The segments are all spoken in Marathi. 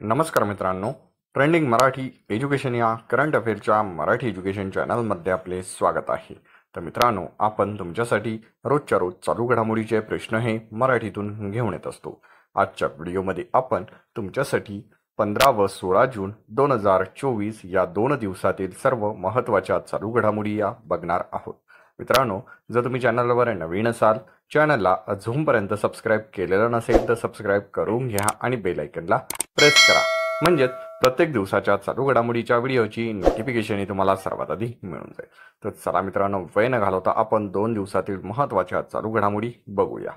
नमस्कार मित्रांनो, ट्रेंडिंग मराठी एज्युकेशन या करंट अफेअरच्या मराठी एज्युकेशन चॅनलमध्ये आपले स्वागत आहे. तर मित्रांनो, आपण तुमच्यासाठी रोजच्या रोज चालू घडामोडीचे प्रश्न हे मराठीतून घेऊन येत असतो. आजच्या व्हिडिओमध्ये आपण तुमच्यासाठी 15 व 16 जून 2024 या 2 दिवसातील सर्व महत्त्वाच्या चालू घडामोडी या बघणार आहोत. मित्रांनो, जर तुम्ही चॅनलवर नवीन असाल, चॅनलला अजूनपर्यंत सबस्क्राईब केलेलं नसेल तर सबस्क्राईब करून घ्या आणि बेल आयकनला प्रेस करा, म्हणजेच प्रत्येक दिवसाच्या चालू घडामोडीच्या व्हिडिओची नोटिफिकेशन तुम्हाला सर्वात आधी मिळून जाईल. तर चला मित्रांनो, वेळ न घालवता आपण 2 दिवसातील महत्त्वाच्या चालू घडामोडी बघूया.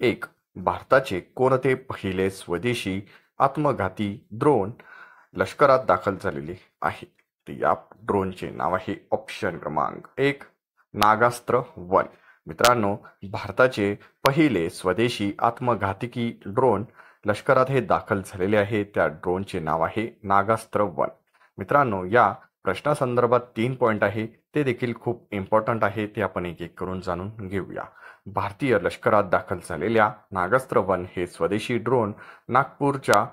1. भारताचे कोणते पहिले स्वदेशी आत्मघाती ड्रोन लष्करात दाखल झालेले आहे? तर या ड्रोनचे नाव आहे ऑप्शन क्रमांक 1 नागास्त्र 1. मित्रांनो, भारताचे पहिले स्वदेशी आत्मघातकी ड्रोन लष्करात हे दाखल झालेले आहे. त्या ड्रोनचे नाव आहे नागास्त्र 1. मित्रांनो, या प्रश्नासंदर्भात 3 पॉईंट आहे, ते देखील खूप इम्पॉर्टंट आहे. ते आपण एक एक करून जाणून घेऊया. भारतीय लष्करात दाखल झालेल्या नागास्त्र 1 हे स्वदेशी ड्रोन नागपूरच्या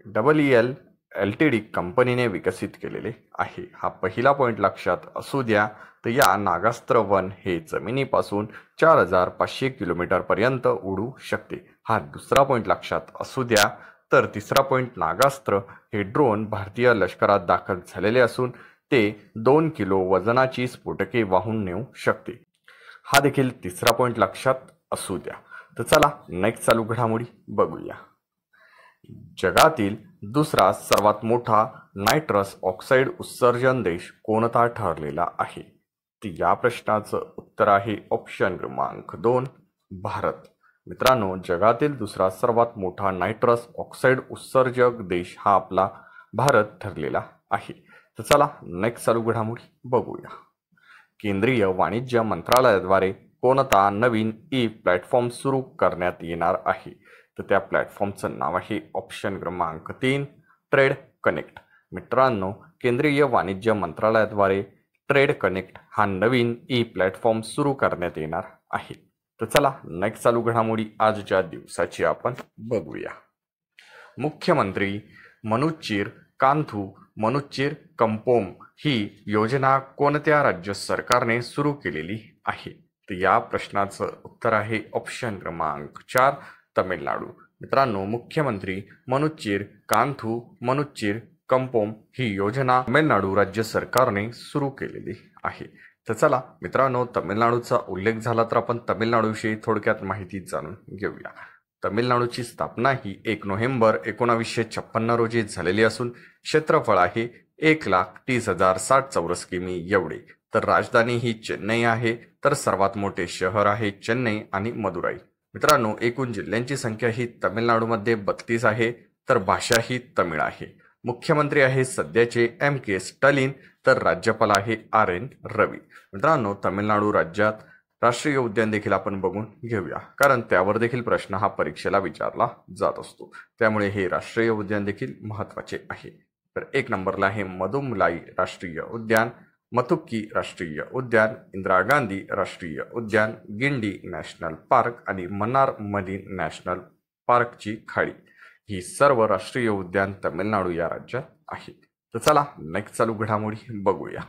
EEL LTD कंपनीने विकसित केलेले आहे. हा पहिला पॉईंट लक्षात असू द्या. तर या नागास्त्र 1 हे जमिनीपासून 4500 किलोमीटरपर्यंत उडू शकते. हा दुसरा पॉईंट लक्षात असू द्या. तर तिसरा पॉईंट, नागास्त्र हे ड्रोन भारतीय लष्करात दाखल झालेले असून ते 2 किलो वजनाची स्फोटके वाहून नेऊ शकते. हा देखील तिसरा पॉईंट लक्षात असू द्या. तर चला नेक्स्ट चालू घडामोडी बघूया. जगातील दुसरा सर्वात मोठा नायट्रस ऑक्साईड उत्सर्जन देश कोणता ठरलेला आहे? तर या प्रश्नाचं उत्तर आहे ऑप्शन क्रमांक 2 भारत. मित्रांनो, जगातील दुसरा सर्वात मोठा नायट्रस ऑक्साईड उत्सर्जक देश हा आपला भारत ठरलेला आहे. तर चला नेक्स्ट चालू घडामोडी बघूया. केंद्रीय वाणिज्य मंत्रालयाद्वारे कोणता नवीन प्लॅटफॉर्म सुरू करण्यात येणार आहे? तर त्या प्लॅटफॉर्मचं नाव आहे ऑप्शन क्रमांक 3 ट्रेड कनेक्ट. मित्रांनो, केंद्रीय वाणिज्य मंत्रालयाद्वारे ट्रेड कनेक्ट हा नवीन प्लॅटफॉर्म सुरू करण्यात येणार आहे. तर चला नेक्स्ट चालू घडामोडी आजच्या दिवसाची आपण बघूया. मुख्यमंत्री मनुच्चीर कांथू मनुच्चीर कंपोम ही योजना कोणत्या राज्य सरकारने सुरू केलेली आहे? तर या प्रश्नाचं उत्तर आहे ऑप्शन क्रमांक 4 तमिळनाडू. मित्रांनो, मुख्यमंत्री मनुच्चीर कांथू मनुच्चीर कंपोम ही योजना तमिळनाडू राज्य सरकारने सुरू केलेली आहे. तर चला मित्रांनो, तमिळनाडूचा उल्लेख झाला तर आपण तमिळनाडूविषयी थोडक्यात माहिती जाणून घेऊया. तमिळनाडूची स्थापना ही 1 नोव्हेंबर 1956 रोजी झालेली असून क्षेत्रफळ आहे 1,30,060 चौरस किमी एवढे. तर राजधानी ही चेन्नई आहे. तर सर्वात मोठे शहर आहे चेन्नई आणि मदुराई. मित्रांनो, एकूण जिल्ह्यांची संख्या ही तमिळनाडूमध्ये 32 आहे. तर भाषा ही तमिळ आहे. मुख्यमंत्री आहे सध्याचे MK स्टॅलिन. तर राज्यपाल आहे RN रवी. मित्रांनो, तमिळनाडू राज्यात राष्ट्रीय उद्यान देखील आपण बघून घेऊया, कारण त्यावर देखील प्रश्न हा परीक्षेला विचारला जात असतो. त्यामुळे हे राष्ट्रीय उद्यान देखील महत्त्वाचे आहे. तर 1 नंबरला आहे मदुमलाई राष्ट्रीय उद्यान, मतुकी राष्ट्रीय उद्यान, इंदिरा गांधी राष्ट्रीय उद्यान, गिंडी नॅशनल पार्क आणि मन्नार मरीन नॅशनल पार्कची खाडी. ही सर्व राष्ट्रीय उद्यान तमिळनाडू या राज्यात आहेत. तर चला नेक्स्ट चालू घडामोडी बघूया.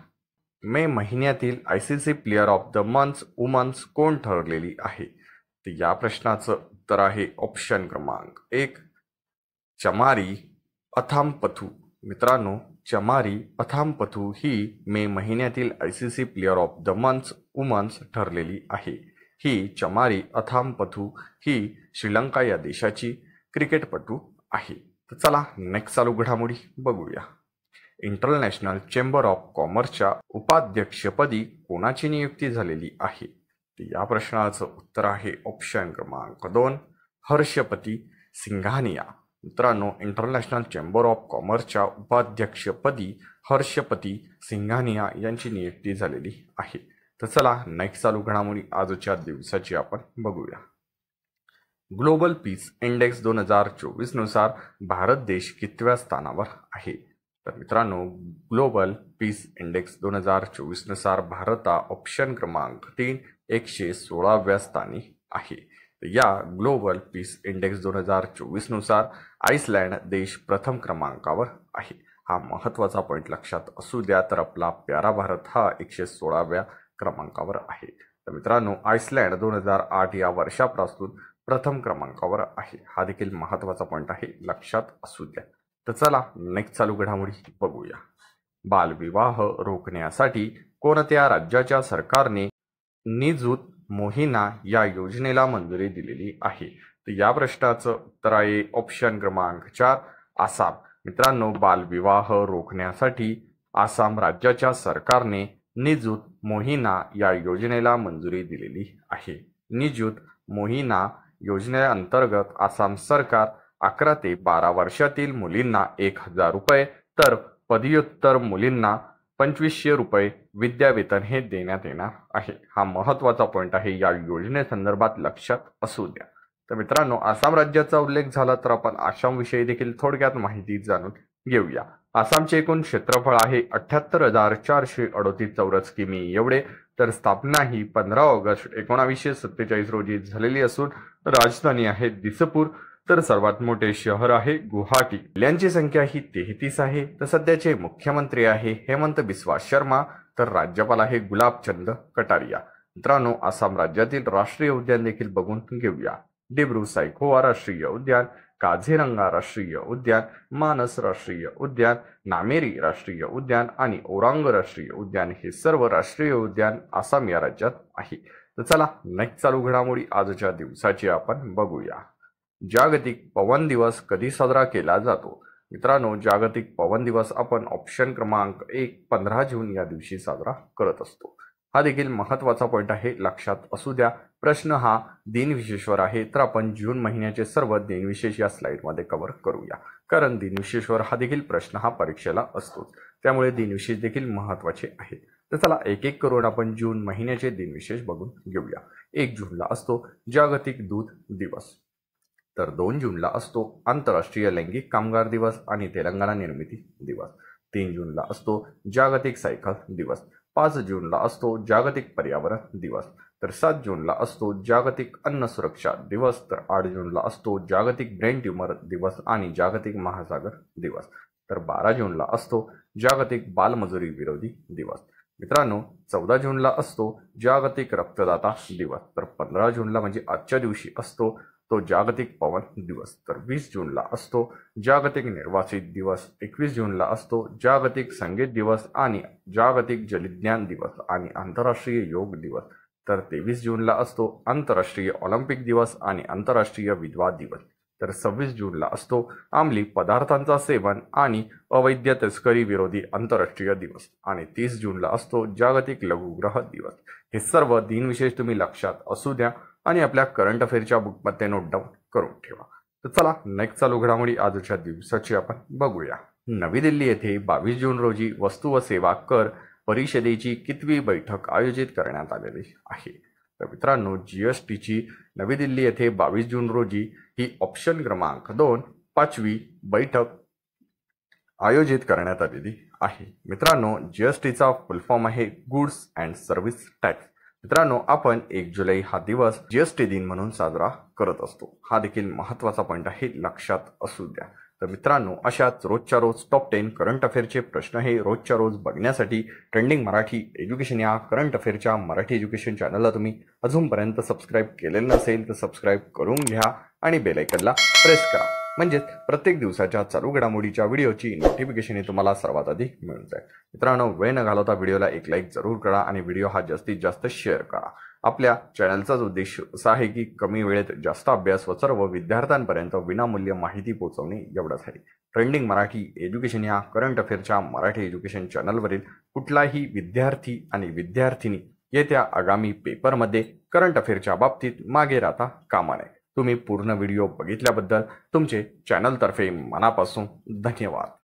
मे महिन्यातील ICC player of the month women's कोण ठरलेली आहे? तर या प्रश्नाचं उत्तर आहे ऑप्शन क्रमांक 1 चमारी अथामपथू. मित्रांनो, चमारी अथामपथू ही मे महिन्यातील ICC player of the month women's ठरलेली आहे. ही चमारी अथामपथू ही श्रीलंका या देशाची क्रिकेटपटू आहे. तर चला नेक्स्ट चालू घडामोडी बघूया. इंटरनॅशनल चेंबर ऑफ कॉमर्सच्या उपाध्यक्षपदी कोणाची नियुक्ती झालेली आहे? तर या प्रश्नाचं उत्तर आहे ऑप्शन क्रमांक 2 हर्षपती सिंघानिया. मित्रांनो, इंटरनॅशनल चेंबर ऑफ कॉमर्सच्या उपाध्यक्षपदी हर्षपती सिंघानिया यांची नियुक्ती झालेली आहे. तर चला नेक्स्ट चालू घडामोडी आजच्या दिवसाची आपण बघूया. ग्लोबल पीस इंडेक्स 2024 नुसार भारत देश कितव्या स्थानावर आहे? तर मित्रांनो, ग्लोबल पीस इंडेक्स 2024 नुसार भारत ऑप्शन क्रमांक 3 116व्या स्थानी आहे. तर या ग्लोबल पीस इंडेक्स 2024 नुसार आइसलँड देश प्रथम क्रमांकावर आहे। हा महत्त्वाचा पॉईंट लक्षात असू द्या। तर आपला प्यारा भारत हा 116व्या क्रमांकावर आहे। तर मित्रांनो, आइसलँड 2008 या वर्षापासून प्रथम क्रमांकावर आहे। हा देखील महत्त्वाचा पॉईंट आहे, लक्षात असू द्या। तर चला नेक्स्ट चालू घडामोडी बघूया। बालविवाह रोखण्यासाठी कोणत्या राज्याच्या सरकारने निजूत मोहिना या योजनेला मंजुरी दिलेली आहे? तर या प्रश्नाचं उत्तर आहे ऑप्शन क्रमांक 4 आसाम। मित्रांनो, बालविवाह रोखण्यासाठी आसाम राज्याच्या सरकारने निजूत मोहिना या योजनेला मंजुरी दिलेली आहे। निजूत मोहिना योजनेअंतर्गत आसाम सरकार 11 ते 12 वर्षातील मुलींना 1000 रुपये तर पदव्युत्तर मुलींना 2500 रुपये विद्यावेतन हे देण्यात येणार आहे। हा महत्त्वाचा पॉईंट आहे, या योजनेसंदर्भात लक्षात असू द्या। तर मित्रांनो, आसाम राज्याचा उल्लेख झाला तर आपण आसामविषयी देखील थोडक्यात माहिती जाणून घेऊया। आसामचे एकूण क्षेत्रफळ आहे 78,438 चौरस किमी एवढे। तर स्थापना ही 15 ऑगस्ट 1947 रोजी झालेली असून राजधानी आहे दिसपूर। तर सर्वात मोठे शहर आहे गुवाहाटी। जिल्ह्यांची संख्या ही 33 आहे। तर सध्याचे मुख्यमंत्री आहे हेमंत बिस्वा शर्मा। तर राज्यपाल आहे गुलाबचंद कटारिया। मित्रांनो, आसाम राज्यातील राष्ट्रीय उद्यान देखील बघून घेऊया। डिब्रू सायखोवा राष्ट्रीय उद्यान, काझीरंगा राष्ट्रीय उद्यान, मानस राष्ट्रीय उद्यान, नामेरी राष्ट्रीय उद्यान आणि ओरांग राष्ट्रीय उद्यान हे सर्व राष्ट्रीय उद्यान आसाम या राज्यात आहे। तर चला नेक्स्ट चालू घडामोडी आजच्या दिवसाची आपण बघूया। जागतिक पवन दिवस कधी साजरा केला जातो? मित्रांनो, जागतिक पवन दिवस आपण ऑप्शन क्रमांक 1 15 जून या दिवशी साजरा करत असतो। हा देखील महत्त्वाचा पॉईंट आहे, लक्षात असू द्या। प्रश्न हा दिनविशेषवर आहे, तर आपण जून महिन्याचे सर्व दिनविशेष या स्लाइडमध्ये कव्हर करूया, कारण दिनविशेषवर हा देखील प्रश्न हा परीक्षेला असतोच, त्यामुळे दिनविशेष देखील महत्त्वाचे आहे। तर चला एक एक करून आपण जून महिन्याचे दिनविशेष बघून घेऊया। 1 जूनला असतो जागतिक दूध दिवस। तर 2 जूनला असतो आंतरराष्ट्रीय लैंगिक कामगार दिवस आणि तेलंगणा निर्मिती दिवस। 3 जूनला असतो जागतिक सायकल दिवस। 5 जूनला असतो जागतिक पर्यावरण दिवस। तर 7 जूनला असतो जागतिक अन्न सुरक्षा दिवस। तर 8 जूनला असतो जागतिक ब्रेन ट्यूमर दिवस आणि जागतिक महासागर दिवस। तर 12 जूनला असतो जागतिक बालमजुरी विरोधी दिवस। मित्रांनो, 14 जूनला असतो जागतिक रक्तदाता दिवस। तर 15 जूनला म्हणजे आजच्या दिवशी असतो तो जागतिक पवन दिवस। तर 20 जूनला असतो जागतिक निर्वासित दिवस। 21 जूनला असतो जागतिक संगीत दिवस आणि जागतिक जलविज्ञान दिवस आणि आंतरराष्ट्रीय योग दिवस। तर 23 जूनला असतो आंतरराष्ट्रीय ऑलिम्पिक दिवस आणि आंतरराष्ट्रीय विधवा दिवस। तर 26 जूनला असतो अंमली पदार्थांचा सेवन आणि अवैध तस्करी विरोधी आंतरराष्ट्रीय दिवस आणि 30 जूनला असतो जागतिक लघुग्रह दिवस। हे सर्व दिनविशेष तुम्ही लक्षात असू द्या आणि आपल्या करंट अफेअरच्या बुकमध्ये नोट डाऊन करून ठेवा। तर चला नेक्स्ट चालू घडामोडी आजच्या दिवसाची आपण बघूया। नवी दिल्ली येथे 22 जून रोजी वस्तू व सेवा कर परिषदेची कितवी बैठक आयोजित करण्यात आलेली आहे? तर मित्रांनो, जीएसटीची नवी दिल्ली येथे 22 जून रोजी ही ऑप्शन क्रमांक 2 5वी बैठक आयोजित करण्यात आलेली आहे। मित्रांनो, जीएसटीचा फुल फॉर्म आहे गुड्स अँड सर्व्हिस टॅक्स। मित्रांनो, आपण 1 जुलै हा दिवस जीएसटी दिन म्हणून साजरा करत असतो। हा देखील महत्त्वाचा पॉईंट आहे, लक्षात असू द्या। तर मित्रांनो, अशाच रोजच्या रोज टॉप 10 करंट अफेअरचे प्रश्न हे रोजच्या रोज बघण्यासाठी ट्रेंडिंग मराठी एज्युकेशन या करंट अफेअरच्या मराठी एज्युकेशन चॅनलला तुम्ही अजूनपर्यंत सबस्क्राईब केलेलं नसेल तर सबस्क्राईब करून घ्या आणि बेल आयकॉनला प्रेस करा, म्हणजेच प्रत्येक दिवसाच्या चालू घडामोडीच्या व्हिडिओची नोटिफिकेशन ही तुम्हाला सर्वात आधी मिळून जाईल। मित्रांनो, वेळ न घालवता व्हिडिओला एक लाईक जरूर करा आणि व्हिडिओ हा जास्तीत जास्त शेअर करा। आपल्या चॅनलचाच उद्देश असा आहे की कमी वेळेत जास्त अभ्यास व सर्व विद्यार्थ्यांपर्यंत विनामूल्य माहिती पोहोचवणे एवढंच आहे। ट्रेंडिंग मराठी एज्युकेशन या करंट अफेअरच्या मराठी एज्युकेशन चॅनलवरील कुठलाही विद्यार्थी आणि विद्यार्थिनी येत्या आगामी पेपरमध्ये करंट अफेअरच्या बाबतीत मागे राहता कामा नये। तुम्ही पूर्ण व्हिडिओ बघितल्याबद्दल तुमचे चॅनलतर्फे मनापासून धन्यवाद।